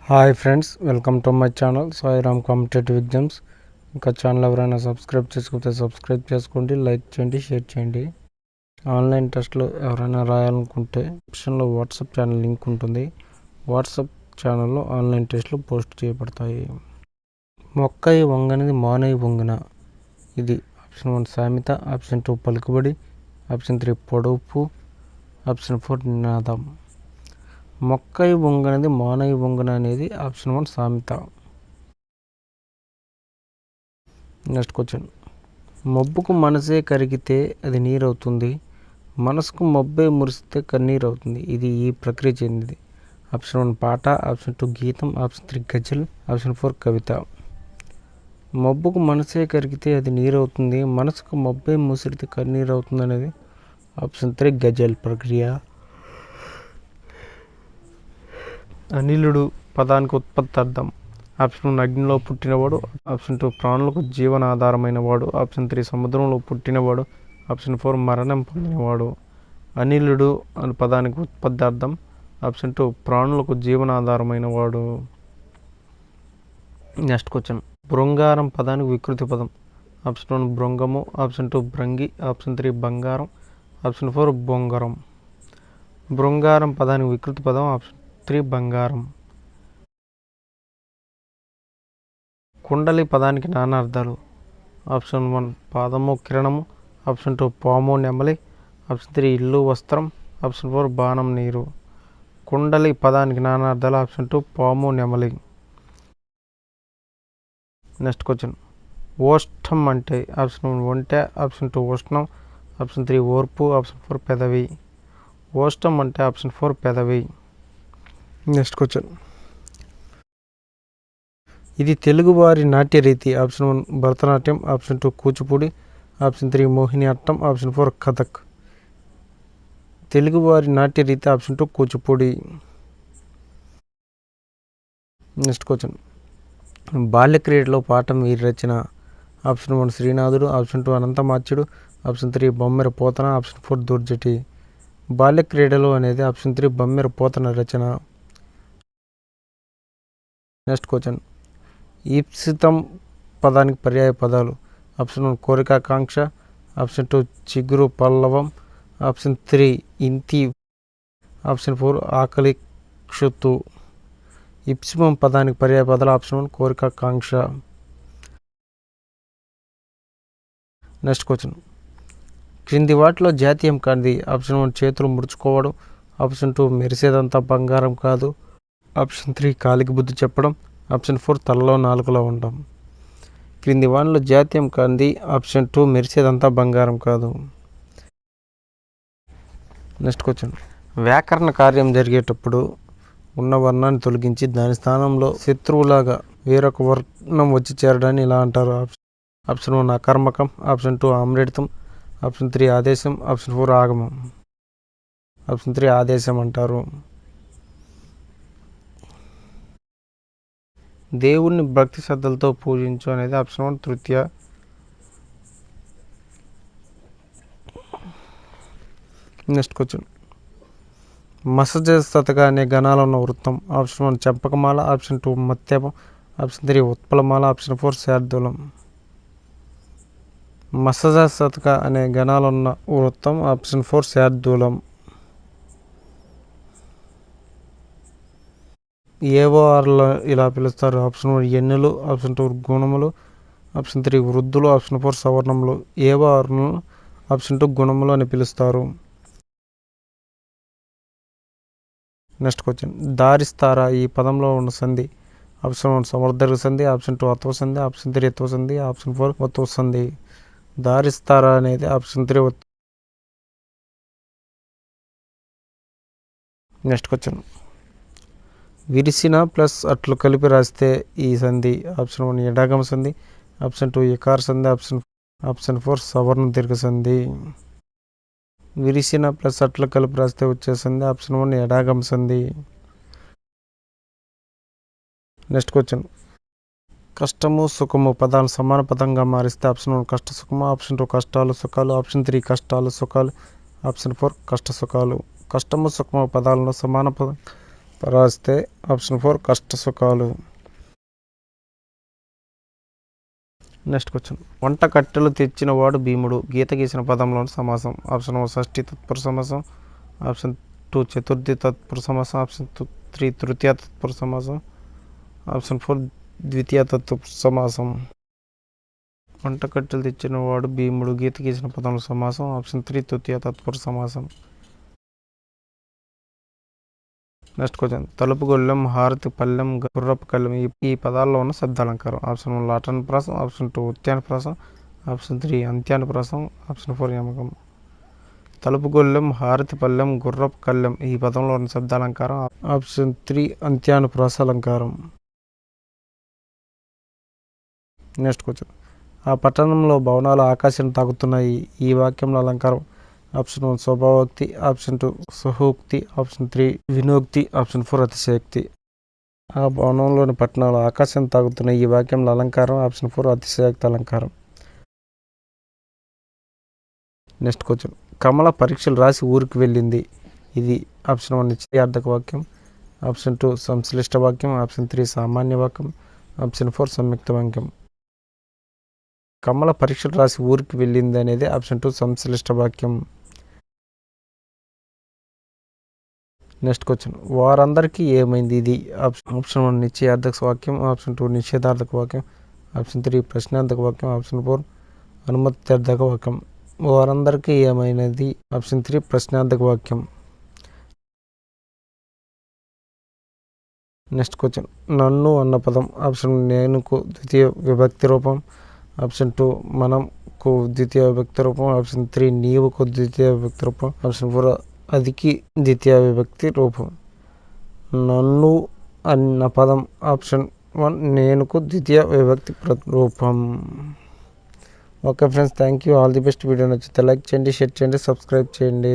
Hi friends, welcome to my channel Sairam competitive exams. ఇంకా channel ఎవరైనా subscribe చేసుకోకపోతే subscribe చేసుకోండి, లైక్ చేయండి, షేర్ చేయండి. ఆన్లైన్ టెస్ట్లో ఎవరైనా రాయాలనుకుంటే ఆప్షన్లో వాట్సాప్ ఛానల్ లింక్ ఉంటుంది. వాట్సాప్ ఛానల్లో ఆన్లైన్ టెస్ట్లు పోస్ట్ చేయబడతాయి. మొక్కై వంగనిది మానై వంగున. ఇది ఆప్షన్ 1 సామెత, ఆప్షన్ 2 పలుకుబడి, ఆప్షన్ 3 పొడుపు, ఆప్షన్ 4 నినాదం. మొక్కై వంగనది మానై వంగున అనేది ఆప్షన్ 1 సామెత. Next question. మబ్బుకు మనసే కరిగితే అది నీరవుతుంది, మనసుకు మబ్బే మురిస్తే కన్నీరు అవుతుంది. ఇది ఈ ప్రక్రియ చెందింది. ఆప్షన్ 1 పాట, ఆప్షన్ 2 గీతం, ఆప్షన్ 3 గజల్, ఆప్షన్ 4 కవిత. మబ్బుకు మనసే కరిగితే అది నీరవుతుంది, మనసుకు మబ్బే ముసిరితే కన్నీరు అవుతుంది అనేది ఆప్షన్ 3 గజల్ ప్రక్రియ. అనిలుడు పదానికి ఉత్పత్తి అర్థం. ఆప్షన్ 1 అగ్నిలో పుట్టినవాడు, ఆప్షన్ 2 ప్రాణులకు జీవనాధారమైన వాడు, ఆప్షన్ 3 సముద్రంలో పుట్టినవాడు, ఆప్షన్ 4 మరణం పొందినవాడు. అనిలుడు అనే పదానికి ఉత్పత్తి అర్థం. ఆప్షన్ 2 ప్రాణులకు జీవనాధారమైన వాడు. Next question. బృంగారం పదానికి వికృతి పదం. ఆప్షన్ 1 బృంగము, ఆప్షన్ 2 భృంగి, ఆప్షన్ 3 బంగారం, ఆప్షన్ 4 బొంగరం. బృంగారం పదానికి వికృతి పదం ఆప్షన్ 3 బంగారం. కుండలి పదానికి నానా అర్థాలు. ఆప్షన్ 1 పాదము కిరణము, ఆప్షన్ 2 పాము నెమలి, ఆప్షన్ 3 ఇల్లు వస్త్రం, ఆప్షన్ 4 బాణం నీరు. కుండలి పదానికి నానా అర్థాలు. ఆప్షన్ 2 పాము నెమలి. Next question. ఓష్టం అంటే ఆప్షన్ 1 ఒంటె, ఆప్షన్ 2 ఉష్ణం, ఆప్షన్ 3 ఓర్పు, ఆప్షన్ 4 పెదవి. ఓష్టం అంటే ఆప్షన్ 4 పెదవి. Next question. ఇది తెలుగువారి నాట్య రీతి. Option 1 Bharatanatyam, option 2 Kuchipudi, option 3 Mohini Attam, option 4 Kathak. తెలుగువారి నాట్య రీతి ఆప్షన్ 2 కూచిపూడి. Next question. బాల్యక్రీడలో పాఠం వీరి రచన. ఆప్షన్ 1 శ్రీనాథుడు, ఆప్షన్ 2 అనంతమాచ్యుడు, ఆప్షన్ 3 బొమ్మెర పోతన, ఆప్షన్ 4 దుర్జటి. బాల్యక్రీడలు అనేది ఆప్షన్ 3 బొమ్మెర పోతన రచన. Next question. ఈప్సితం పదానికి పర్యాయ పదాలు. ఆప్షన్ 1 కోరికాకాంక్ష, ఆప్షన్ 2 చిగురు పల్లవం, ఆప్షన్ 3 ఇంతి, ఆప్షన్ 4 ఆకలి క్షుతు. ఇప్సిమం పదానికి పర్యాయ పదాలు. ఆప్షన్ 1 కోరికాకాంక్ష. Next question. క్రింది వాటిలో జాతీయం కానిది. ఆప్షన్ 1 చేతులు ముడుచుకోవడం, ఆప్షన్ 2 మెరిసేదంతా బంగారం కాదు, ఆప్షన్ 3 కాలికి బుద్ధి చెప్పడం, ఆప్షన్ 4 తలలో నాలుకలో ఉండడం. క్రింది వాటిలో జాతీయం కానిది ఆప్షన్ 2 మెరిసేదంతా బంగారం కాదు. Next question. వ్యాకరణ కార్యం జరిగేటప్పుడు ఉన్న వర్ణాన్ని తొలగించి దాని స్థానంలో శత్రువులాగా వేరొక వర్ణం వచ్చి చేరడాన్ని ఇలా అంటారు. ఆప్షన్ 1 అకర్మకం, ఆప్షన్ 2 ఆమ్రేడితం, ఆప్షన్ 3 ఆదేశం, ఆప్షన్ 4 ఆగమం. ఆప్షన్ 3 ఆదేశం అంటారు. దేవుణ్ణి భక్తి శ్రద్ధలతో పూజించు అనేది ఆప్షన్ 1 తృతీయ. Next question. మసజస్తక అనే గణాలు ఉన్న వృత్తం. ఆప్షన్ 1 చంపకమాల, ఆప్షన్ 2 మత్యపం, ఆప్షన్ 3 ఉత్పలమాల, ఆప్షన్ 4 శార్దూలం. మసజస్తక అనే గణాలు ఉన్న వృత్తం ఆప్షన్ 4 శార్దూలం. ఏవోఆర్లు ఇలా పిలుస్తారు. ఆప్షన్ 1 ఎన్నులు, ఆప్షన్ 2 గుణములు, ఆప్షన్ 3 వృద్ధులు, ఆప్షన్ 4 సవర్ణములు. ఏవోఆర్ను ఆప్షన్ 2 గుణములు అని పిలుస్తారు. Next question. దారిస్తారా ఈ పదంలో ఉన్న సంధి. ఆప్షన్ 1 సమర్థక సంధి, ఆప్షన్ 2 అత్వ సంధి, ఆప్షన్ 3 ఎత్వ సంధి, ఆప్షన్ 4 ఉత్వ సంధి. దారిస్తారా అనేది ఆప్షన్ 3. Next question. విరిసిన ప్లస్ అట్లు కలిపి రాస్తే ఈ సంధి. ఆప్షన్ 1 ఎడాగమ సంధి, ఆప్షన్ 2 ఎకార సంధి, ఆప్షన్ 4 సవర్ణ దీర్ఘ సంధి. విరిసిన ప్లస్ అట్లు కలిపి రాస్తే వచ్చే సంధి ఆప్షన్ 1 ఎడాగమ సంధి. Next question. కష్టము సుఖము పదాలను సమాన పదంగా మారిస్తే ఆప్షన్ 1 కష్ట సుఖము, ఆప్షన్ 2 కష్టాలు సుఖాలు, ఆప్షన్ 3 కష్టాలు సుఖాలు, ఆప్షన్ 4 కష్ట సుఖాలు. కష్టము సుఖము పదాలను సమాన పదం రాస్తే ఆప్షన్ 4 కష్ట సుఖాలు. Next question. వంట కట్టెలు తెచ్చినవాడు భీముడు గీత గీసిన పదంలోని సమాసం. ఆప్షన్ 1 షష్ఠి తత్పురుష సమాసం, ఆప్షన్ 2 చతుర్థి తత్పురుష సమాసం, ఆప్షన్ 3 తృతీయ తత్పురుష సమాసం, ఆప్షన్ 4 ద్వితీయ తత్పురుష సమాసం. వంట కట్టెలు తెచ్చినవాడు భీముడు గీత గీసిన పదంలో సమాసం. ఆప్షన్ 3 తృతీయ తత్పురుష సమాసం. Next question. తలుపు గొల్లెం, హారతి పల్లెం, గుర్రపు కళ్ళెం ఈ పదాల్లో ఉన్న శబ్దాలంకారం. ఆప్షన్ 1 లాటనుప్రాసం, ఆప్షన్ 2 ఉత్యానుప్రాసం, ఆప్షన్ 3 అంత్యానుప్రాసం, ఆప్షన్ 4 యమకం. తలుపు గొల్లెం, హారతి పల్లెం, గుర్రపు కళ్ళెం ఈ పదంలో ఉన్న శబ్దాలంకారం. ఆప్షన్ 3 అంత్యానుప్రాస అలంకారం. Next question. ఆ పట్టణంలో భవనాలు ఆకాశాన్ని తాకుతున్నాయి ఈ వాక్యంలో అలంకారం. ఆప్షన్ 1 స్వభావోక్తి, ఆప్షన్ 2 సహోక్తి, ఆప్షన్ 3 వినోక్తి, ఆప్షన్ 4 అతిశయోక్తి. ఆ భవనంలోని పట్టణాలు ఆకాశాన్ని తాకుతున్న ఈ వాక్యంలో అలంకారం. ఆప్షన్ 4 అతిశయోక్తి అలంకారం. Next question. కమల పరీక్షలు రాసి ఊరికి వెళ్ళింది ఇది. ఆప్షన్ 1 నిశ్చయార్థక వాక్యం, ఆప్షన్ 2 సంశ్లిష్ట వాక్యం, ఆప్షన్ 3 సామాన్య వాక్యం, ఆప్షన్ 4 సంయుక్త వాక్యం. కమల పరీక్షలు రాసి ఊరికి వెళ్ళింది అనేది ఆప్షన్ 2 సంశ్లిష్ట వాక్యం. Next question. వారందరికీ ఏమైంది ఇది. ఆప్షన్ 1 నిశ్చయార్థక వాక్యం, ఆప్షన్ 2 నిషేధార్థక వాక్యం, ఆప్షన్ 3 ప్రశ్నార్థక వాక్యం, ఆప్షన్ 4 అనుమత్యార్థక వాక్యం. వారందరికీ ఏమైనది. ఆప్షన్ 3 ప్రశ్నార్థక వాక్యం. Next question. నన్ను అన్న పదం. ఆప్షన్ 1 నేనుకు ద్వితీయ విభక్తి రూపం, ఆప్షన్ 2 మనంకు ద్వితీయ విభక్తి రూపం, ఆప్షన్ 3 నీవుకు ద్వితీయ విభక్తి రూపం, ఆప్షన్ 4 అదికి ద్వితీయ విభక్తి రూపం. నన్ను అన్న పదం. ఆప్షన్ 1 నేనుకు ద్వితీయ విభక్తి రూపం. Okay friends, thank you. All the best. Video నచ్చితే లైక్ చేయండి, షేర్ చేయండి, సబ్స్క్రైబ్ చేయండి.